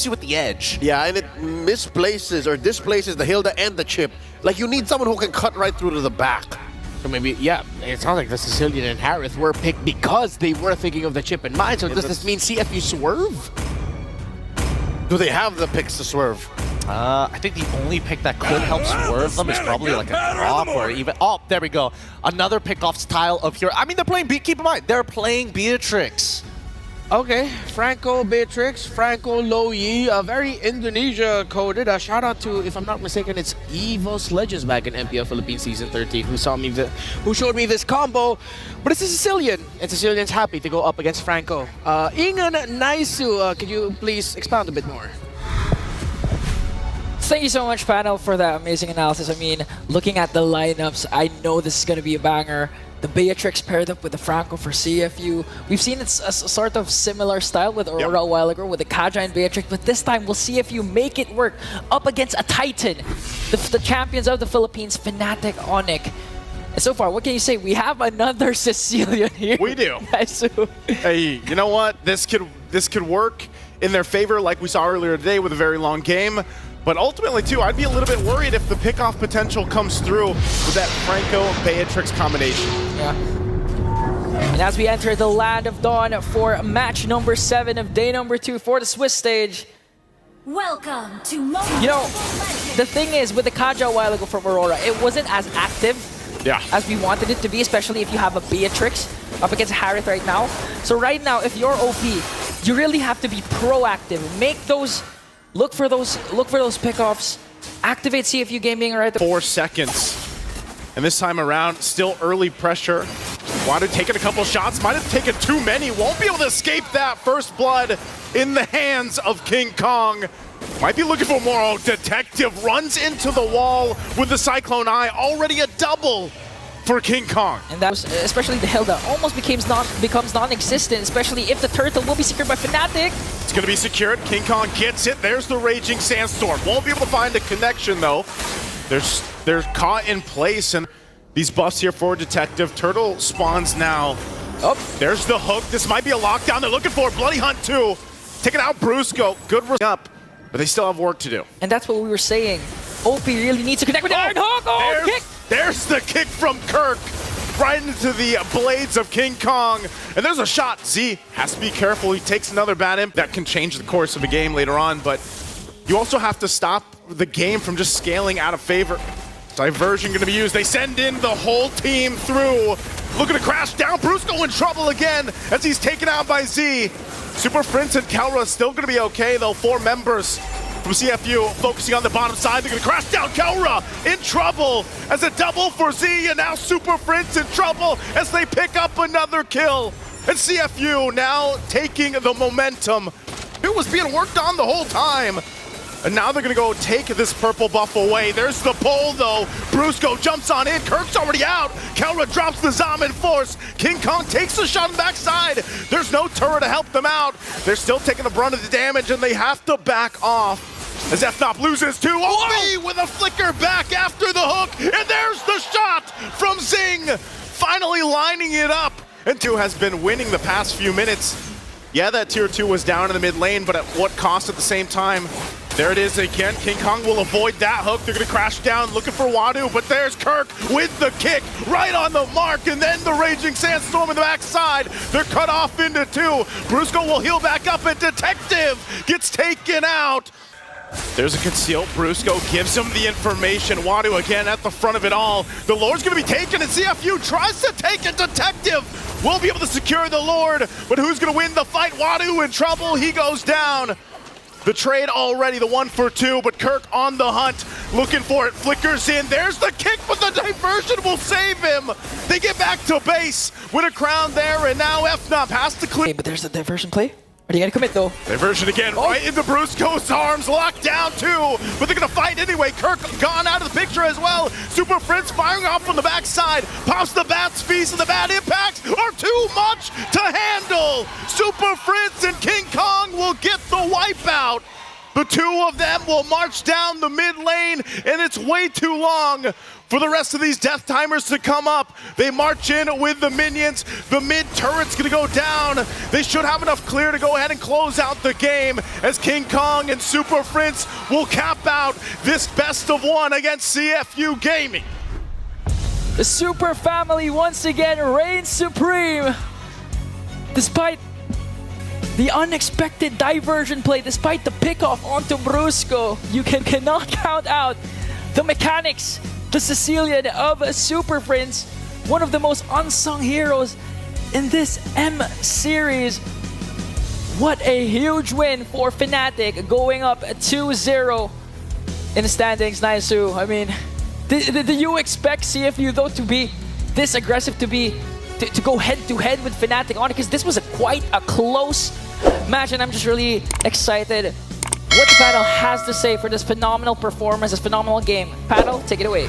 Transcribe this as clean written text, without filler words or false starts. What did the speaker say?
you with the edge. Yeah, and it misplaces or displaces the Hilda and the chip. Like, you need someone who can cut right through to the back. So maybe, yeah, it sounds like the Sicilian and Harith were picked because they were thinking of the chip in mind. So does this mean CFU swerve? Do they have the picks to swerve? I think the only pick that could help swerve them is probably like a drop or even... Oh, there we go. Another pick-off style of hero. I mean, they're playing... Keep in mind, they're playing Beatrix. Okay, Franco Beatrix, Franco Loyi, very Indonesia coded. A shout out to, if I'm not mistaken, it's Evos Legends back in MPL Philippines Season 13 who showed me this combo. But it's a Sicilian, and Sicilian's happy to go up against Franco. Ingan Naisu, could you please expound a bit more? Thank you so much, panel, for that amazing analysis. I mean, looking at the lineups, I know this is going to be a banger. The Beatrix paired up with the Franco for CFU. We've seen it's a sort of similar style with Aurora a while ago with the Kaja and Beatrix, but this time will CFU make it work up against a Titan, the champions of the Philippines, Fnatic, Onic. And so far, what can you say? We have another Sicilian here. We do. Hey, you know what? This could work in their favor, like we saw earlier today with a very long game. But ultimately, too, I'd be a little bit worried if the pickoff potential comes through with that Franco-Beatrix combination. Yeah. And as we enter the Land of Dawn for match number 7 of day number 2 for the Swiss stage. Welcome to You know, the thing is, with the Kaja a while ago from Aurora, it wasn't as active as we wanted it to be, especially if you have a Beatrix up against Harith right now. So right now, if you're OP, you really have to be proactive. Make those... Look for those pickoffs. Activate CFU gaming right. 4 seconds. And this time around, still early pressure. Wanted taking a couple shots, might have taken too many. Won't be able to escape that first blood in the hands of King Kong. Might be looking for more. Oh, Detective runs into the wall with the Cyclone Eye. Already a double for King Kong. And that was, especially the Hilda, almost becomes non-existent, especially if the turtle will be secured by Fnatic. It's going to be secured. King Kong gets it. There's the Raging Sandstorm. Won't be able to find a connection, though. They're caught in place, and these buffs here for Detective. Turtle spawns now. Oh, there's the hook. This might be a lockdown they're looking for. Bloody Hunt, too. Taking out Brusco. Good up, but they still have work to do. And that's what we were saying. OP really needs to connect with the Iron Hook. Oh, kick! There's the kick from Kirk. Right into the blades of King Kong. And there's a shot. Z has to be careful. He takes another bad imp. That can change the course of the game later on, but you also have to stop the game from just scaling out of favor. Diversion going to be used. They send in the whole team through. Looking to crash down. Brusco in trouble again as he's taken out by Z. Super Prince and Kelra still going to be okay, though. 4 members from CFU focusing on the bottom side. They're going to crash down. Kelra in trouble as a double for Z, and now Super Prince in trouble as they pick up another kill. And CFU now taking the momentum. It was being worked on the whole time. And now they're going to go take this purple buff away. There's the pull, though. Brusco jumps on in. Kirk's already out. Kelra drops the Zom in force. King Kong takes the shot on the backside. There's no turret to help them out. They're still taking the brunt of the damage, and they have to back off. As Fnop loses 2, OB with a flicker back after the hook, and there's the shot from Zing, finally lining it up. And 2 has been winning the past few minutes. Yeah, that tier 2 was down in the mid lane, but at what cost at the same time? There it is again. King Kong will avoid that hook. They're going to crash down looking for Wadu, but there's Kirk with the kick right on the mark, and then the Raging Sandstorm in the backside. They're cut off into 2. Brusco will heal back up, and Detective gets taken out. There's a conceal. Brusco gives him the information. Wadu again at the front of it all. The Lord's going to be taken, and CFU tries to take it. Detective will be able to secure the Lord, but who's going to win the fight? Wadu in trouble. He goes down. The trade already, the 1 for 2, but Kirk on the hunt, looking for it, flickers in. There's the kick, but the diversion will save him. They get back to base, win a crown there, and now Fnop has to clean. But there's the diversion play. Are they going to commit, though? Diversion again, right into Brusco's arms, locked down too, but they're going to fight anyway. Kirk gone out of the picture as well. Super Prince firing off from the backside, pops the Bat's Feast, and the bad impacts are too much to handle. Super Prince and King Kong will get the wipeout. The two of them will march down the mid lane, and it's way too long for the rest of these death timers to come up. They march in with the minions. The mid turret's gonna go down. They should have enough clear to go ahead and close out the game as King Kong and Super Prince will cap out this best of one against CFU Gaming. The Super Family once again reigns supreme. Despite the unexpected diversion play, despite the pickoff onto Brusco, you cannot count out the mechanics, the Sicilian of Super Prince, one of the most unsung heroes in this M series. What a huge win for Fnatic, going up 2-0 in the standings, Naisu. I mean, do you expect CFU though to be this aggressive, to go head-to-head with Fnatic on it? Because this was quite a close match, and I'm just really excited what the panel has to say for this phenomenal performance, this phenomenal game. Panel, take it away.